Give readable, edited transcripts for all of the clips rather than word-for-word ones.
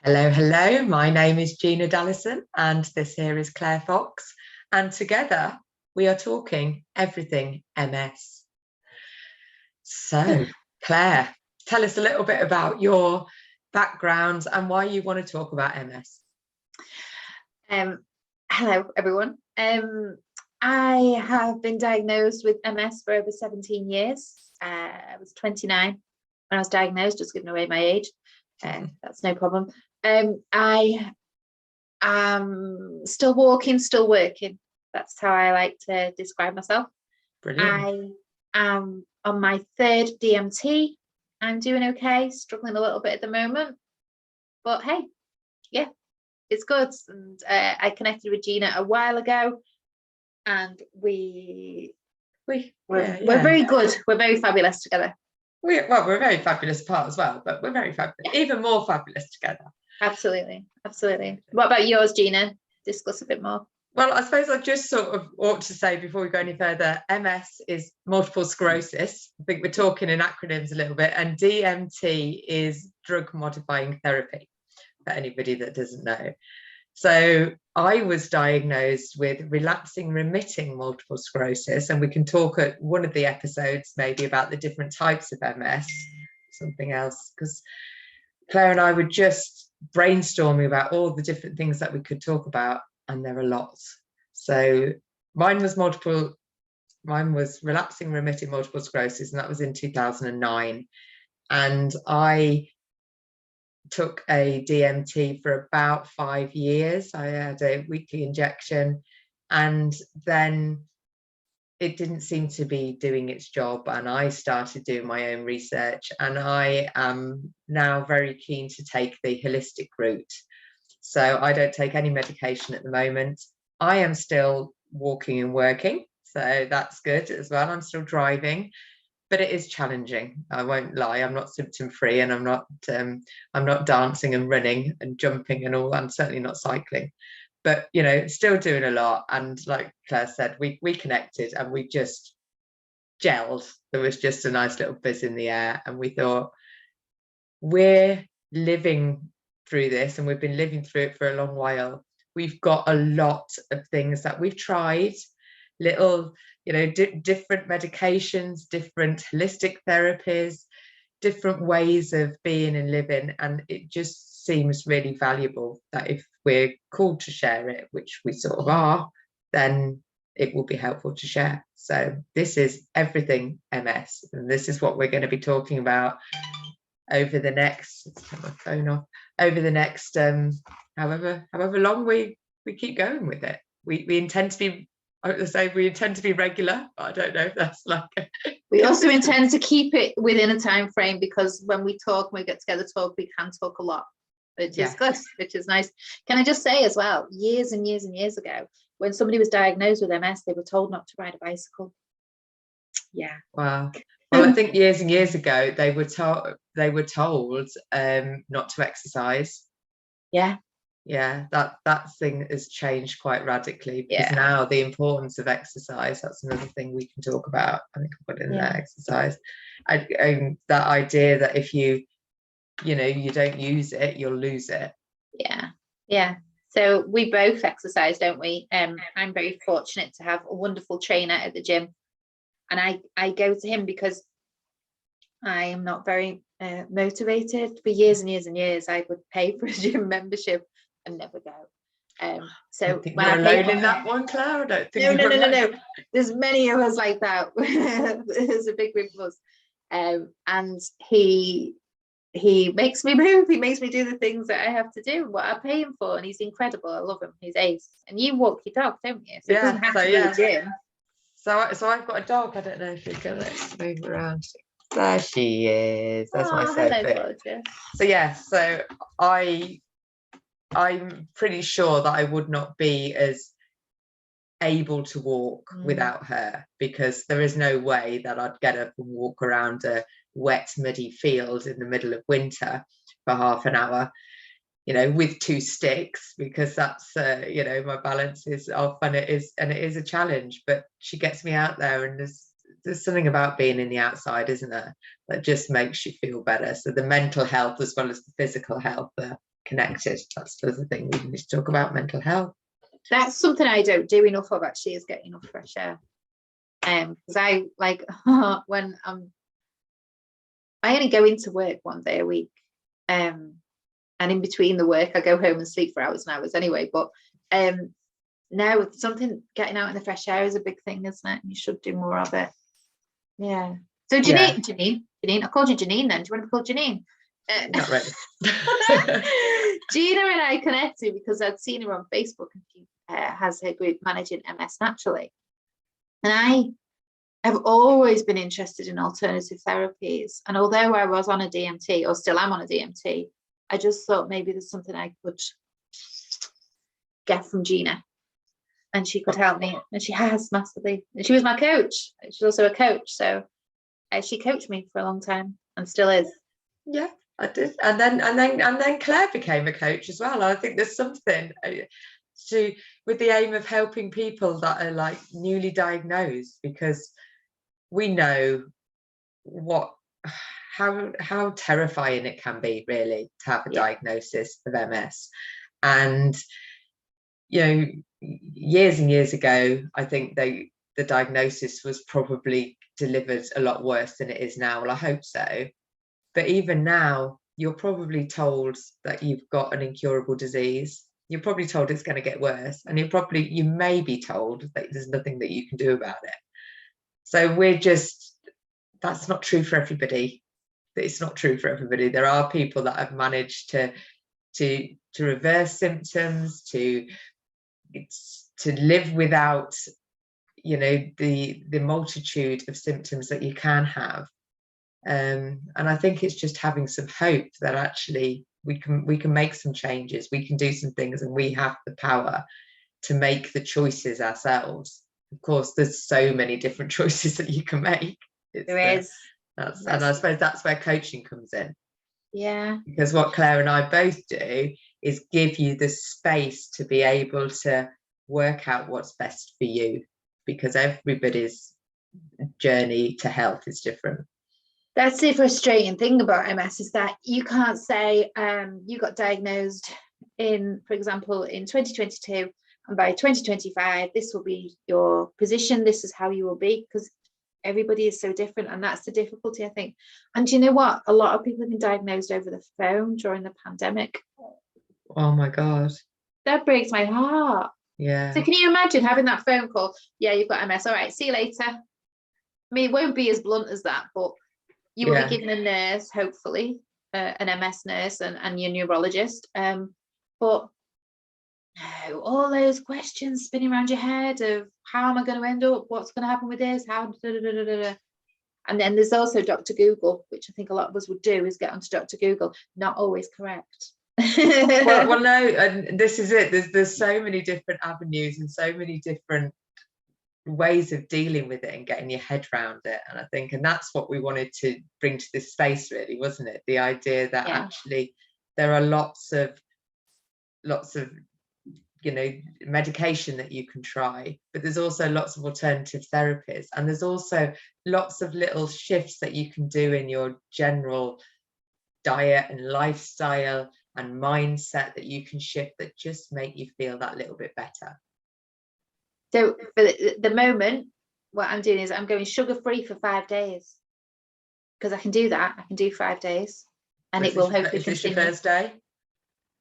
Hello, hello. My name is Gina Dallison and this here is Claire Fox. And together we are talking everything MS. So, Claire, tell us a little bit about your background and why you want to talk about MS. Hello, everyone. I have been diagnosed with MS for over 17 years. I was 29 when I was diagnosed, just giving away my age. That's no problem. I am still walking, still working. That's how I like to describe myself. Brilliant. I am on my third DMT. I'm doing okay, struggling a little bit at the moment. But hey, yeah, it's good. And I connected with Gina a while ago, and we're very good. We're very fabulous together. We're very fabulous apart as well, but we're very fabulous, even more fabulous together. Absolutely. What about yours, Gina? Discuss a bit more. Well, I suppose I just sort of ought to say before we go any further, MS is multiple sclerosis. I think we're talking in acronyms a little bit, and DMT is drug modifying therapy, for anybody that doesn't know. So I was diagnosed with relapsing remitting multiple sclerosis, and we can talk at one of the episodes maybe about the different types of MS, something else, because Claire and I were just brainstorming about all the different things that we could talk about, and there are lots. So mine was relapsing remitting multiple sclerosis, and that was in 2009. And I took a DMT for about 5 years. I had a weekly injection, and then it didn't seem to be doing its job, and I started doing my own research, and I am now very keen to take the holistic route. So I don't take any medication at the moment. I am still walking and working, so that's good as well. I'm still driving, but it is challenging. I won't lie. I'm not symptom free, and I'm not dancing and running and jumping and all. I'm certainly not cycling, but you know, still doing a lot. And like Claire said, we connected and we just gelled. There was just a nice little buzz in the air, and we thought, we're living through this, and we've been living through it for a long while. We've got a lot of things that we've tried, little, you know, different medications, different holistic therapies, different ways of being and living, and it just seems really valuable that if we're called to share it, which we sort of are, then it will be helpful to share. So this is everything MS, and this is what we're going to be talking about over the next, let's turn my phone off, over the next however long we keep going with it. We intend to be, I would say we intend to be regular, but I don't know if that's like we also intend to keep it within a time frame, because when we talk, when we get together talk, we can talk a lot, which is good, which is nice. Can I just say as well, years and years and years ago, when somebody was diagnosed with MS, they were told not to ride a bicycle. Yeah. Wow. Well, I think years and years ago they were told not to exercise. Yeah. That thing has changed quite radically, because now the importance of exercise, that's another thing we can talk about. I think I'll put in there, exercise. That idea that if you don't use it, you'll lose it. Yeah. So we both exercise, don't we? I'm very fortunate to have a wonderful trainer at the gym, and I go to him because I am not very motivated. For years and years and years, I would pay for a gym membership and never go. So when you're alone in that one, Claire. I don't think no. There's many of us like that. There's a big group of us, and he makes me move. He makes me do the things that I have to do, what I pay him for, and he's incredible. I love him. He's ace. And you walk your dog, don't you? So it doesn't have to be a gym. So I've got a dog. I don't know if you can move around. There she is. That's my Sophie. So I'm pretty sure that I would not be as able to walk without her, because there is no way that I'd get up and walk around a wet, muddy field in the middle of winter for half an hour, you know, with 2 sticks, because that's you know, my balance is off, and it is a challenge. But she gets me out there, and there's something about being in the outside, isn't there, that just makes you feel better. So the mental health as well as the physical health connected. That's the other thing we need to talk about, mental health. That's something I don't do enough of, actually, is getting enough fresh air. Because I like when I only go into work 1 day a week, and in between the work I go home and sleep for hours and hours anyway. But now with something, getting out in the fresh air is a big thing, isn't it? You should do more of it. Yeah. So Janine, I called you Janine then. Do you want to be called Janine? Not ready. Gina and I connected because I'd seen her on Facebook, and she has her group Managing MS Naturally. And I have always been interested in alternative therapies. And although I was on a DMT, or still am on a DMT, I just thought maybe there's something I could get from Gina, and she could help me. And she has massively. And she was my coach. She's also a coach. So she coached me for a long time and still is. Yeah, I did. And then Claire became a coach as well. I think there's something with the aim of helping people that are like newly diagnosed, because we know how terrifying it can be, really, to have a diagnosis of MS. And years and years ago, I think the diagnosis was probably delivered a lot worse than it is now. Well, I hope so. But even now, you're probably told that you've got an incurable disease. You're probably told it's going to get worse, and you may be told that there's nothing that you can do about it. So that's not true for everybody. It's not true for everybody. There are people that have managed to reverse symptoms, to live without, the multitude of symptoms that you can have. And I think it's just having some hope that actually we can make some changes, we can do some things, and we have the power to make the choices ourselves. Of course, there's so many different choices that you can make. There is. And I suppose that's where coaching comes in. Yeah. Because what Claire and I both do is give you the space to be able to work out what's best for you, because everybody's journey to health is different. That's the frustrating thing about MS, is that you can't say you got diagnosed for example, in 2022, and by 2025, this will be your position, this is how you will be, because everybody is so different. And that's the difficulty, I think. And you know what? A lot of people have been diagnosed over the phone during the pandemic. Oh my God. That breaks my heart. Yeah. So can you imagine having that phone call? Yeah, you've got MS. All right, see you later. I mean, it won't be as blunt as that, but you will be given a nurse, hopefully, an MS nurse and your neurologist. But no, all those questions spinning around your head of how am I going to end up? What's going to happen with this? How? And then there's also Dr. Google, which I think a lot of us would do, is get onto Dr. Google. Not always correct. well, no, and this is it. There's so many different avenues and so many different ways of dealing with it and getting your head around it. And I think, and that's what we wanted to bring to this space, really, wasn't it? The idea that actually there are lots of medication that you can try, but there's also lots of alternative therapies, and there's also lots of little shifts that you can do in your general diet and lifestyle and mindset that you can shift that just make you feel that little bit better. So for the moment, what I'm doing is I'm going sugar-free for 5 days, because I can do that. I can do 5 days, and it will hopefully continue. Is this your first day?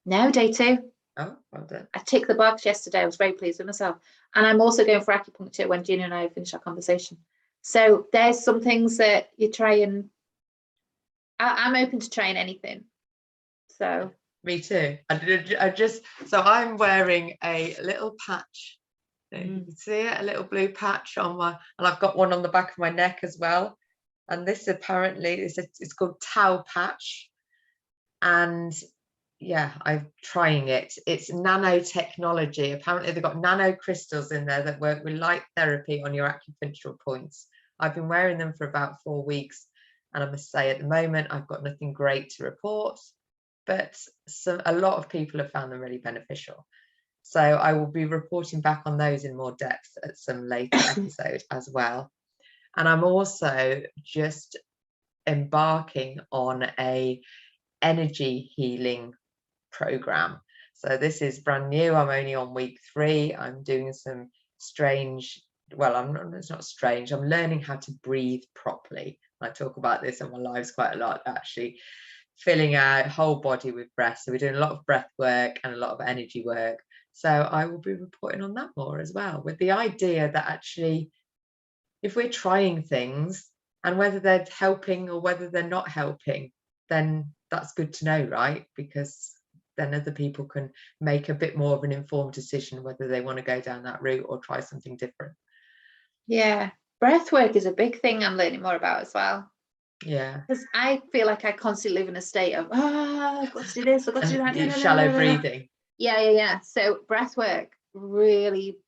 No, day 2. Oh, well done. I ticked the box yesterday. I was very pleased with myself. And I'm also going for acupuncture when Gina and I finish our conversation. So there's some things that you try, and I'm open to trying anything. So me too. So I'm wearing a little patch. You can see it, a little blue patch on my, and I've got one on the back of my neck as well. And this apparently it's called Tau patch. And yeah, I'm trying it. It's nanotechnology. Apparently they've got nano crystals in there that work with light therapy on your acupuncture points. I've been wearing them for about 4 weeks, and I must say at the moment I've got nothing great to report, but a lot of people have found them really beneficial. So I will be reporting back on those in more depth at some later episode as well. And I'm also just embarking on a energy healing program. So this is brand new. I'm only on week 3. I'm doing some strange, well, it's not strange. I'm learning how to breathe properly. I talk about this on my lives quite a lot, actually. Filling our whole body with breath. So we're doing a lot of breath work and a lot of energy work. So I will be reporting on that more as well, with the idea that actually, if we're trying things and whether they're helping or whether they're not helping, then that's good to know, right? Because then other people can make a bit more of an informed decision whether they want to go down that route or try something different. Yeah, breath work is a big thing I'm learning more about as well. Yeah, because I feel like I constantly live in a state of I've got to do this, I've got to do that. Shallow breathing. Yeah. So breath work really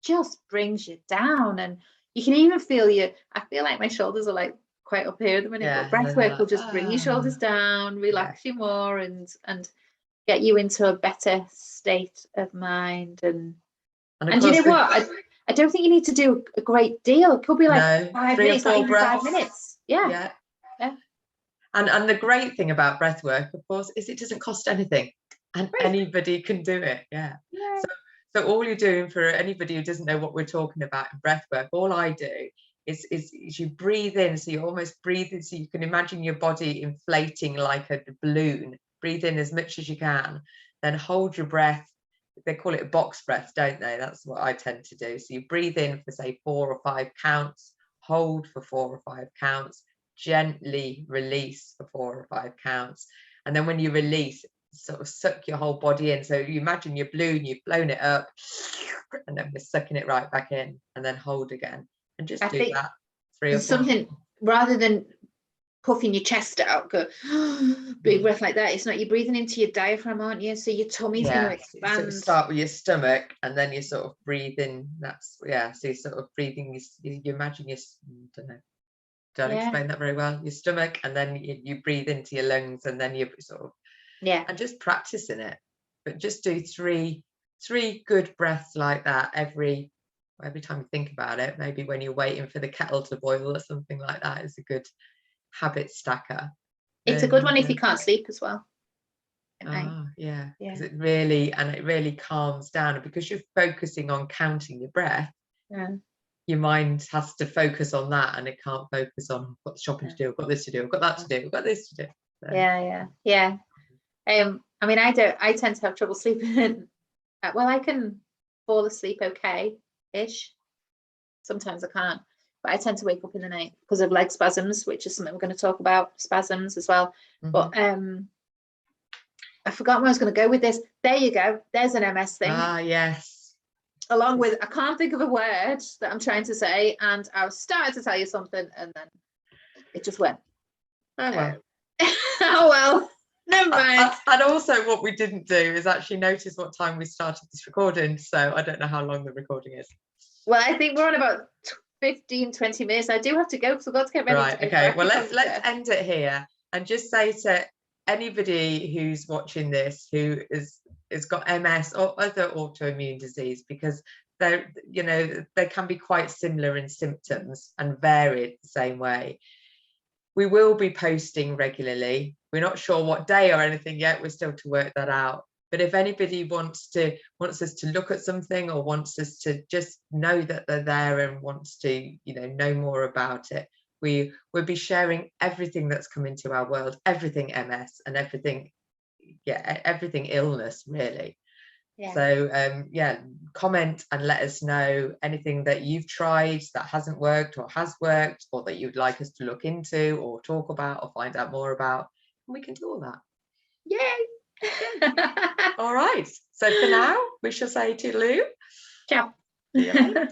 just brings you down, and you can even feel I feel like my shoulders are like quite up here at the minute, but breath work will just bring your shoulders down, relax you more, and get you into a better state of mind. And you know what? I don't think you need to do a great deal. It could be like 5 minutes, not even 5 minutes. Yeah. And the great thing about breath work, of course, is it doesn't cost anything, and anybody can do it. So all you're doing, for anybody who doesn't know what we're talking about in breath work, all I do is you breathe in. So you almost breathe in, so you can imagine your body inflating like a balloon. Breathe in as much as you can, then hold your breath. They call it a box breath, don't they? That's what I tend to do. So you breathe in for say 4 or 5 counts, hold for 4 or 5 counts, gently release for 4 or 5 counts, and then when you release, sort of suck your whole body in. So you imagine your balloon, you've blown it up, and then we're sucking it right back in, and then hold again, and just do that 3 or 4. Something rather than puffing your chest out, go big breath like that. It's not, you're breathing into your diaphragm, aren't you? So your tummy's going to expand. So start with your stomach, and then you sort of breathe in. That's so you're sort of breathing. You imagine your, don't explain that very well. Your stomach, and then you breathe into your lungs, and then you sort of and just practicing it. But just do three good breaths like that every time you think about it. Maybe when you're waiting for the kettle to boil or something like that is a good habit stacker. It's a good one if you can't sleep as well. Because it really calms down, and because you're focusing on counting your breath, your mind has to focus on that, and it can't focus on I've got shopping to do, I've got this to do, I've got that to do, I've got this to do. So. Yeah. I mean, I tend to have trouble sleeping. Well, I can fall asleep okay-ish. Sometimes I can't, but I tend to wake up in the night because of leg spasms, which is something we're going to talk about, spasms as well. But I forgot where I was going to go with this. There you go. There's an MS thing. Yes. Along with, I can't think of a word that I'm trying to say, and I was starting to tell you something, and then it just went. Oh well. Oh well. Never mind. And also, what we didn't do is actually notice what time we started this recording, so I don't know how long the recording is. Well, I think we're on about 15-20 minutes. I do have to go because I've got to get ready. Right. Okay. Well, let's end it here and just say to anybody who's watching this who has got MS or other autoimmune disease, because they can be quite similar in symptoms and varied the same way. We will be posting regularly. We're not sure what day or anything yet. We're still to work that out. But if anybody wants us to look at something, or wants us to just know that they're there and wants to, know more about it, we'll be sharing everything that's come into our world, everything MS and everything illness, really. So comment and let us know anything that you've tried that hasn't worked or has worked, or that you'd like us to look into or talk about or find out more about, and we can do all that. Yay. All right, so for now we shall say toodaloo. Ciao. See you later.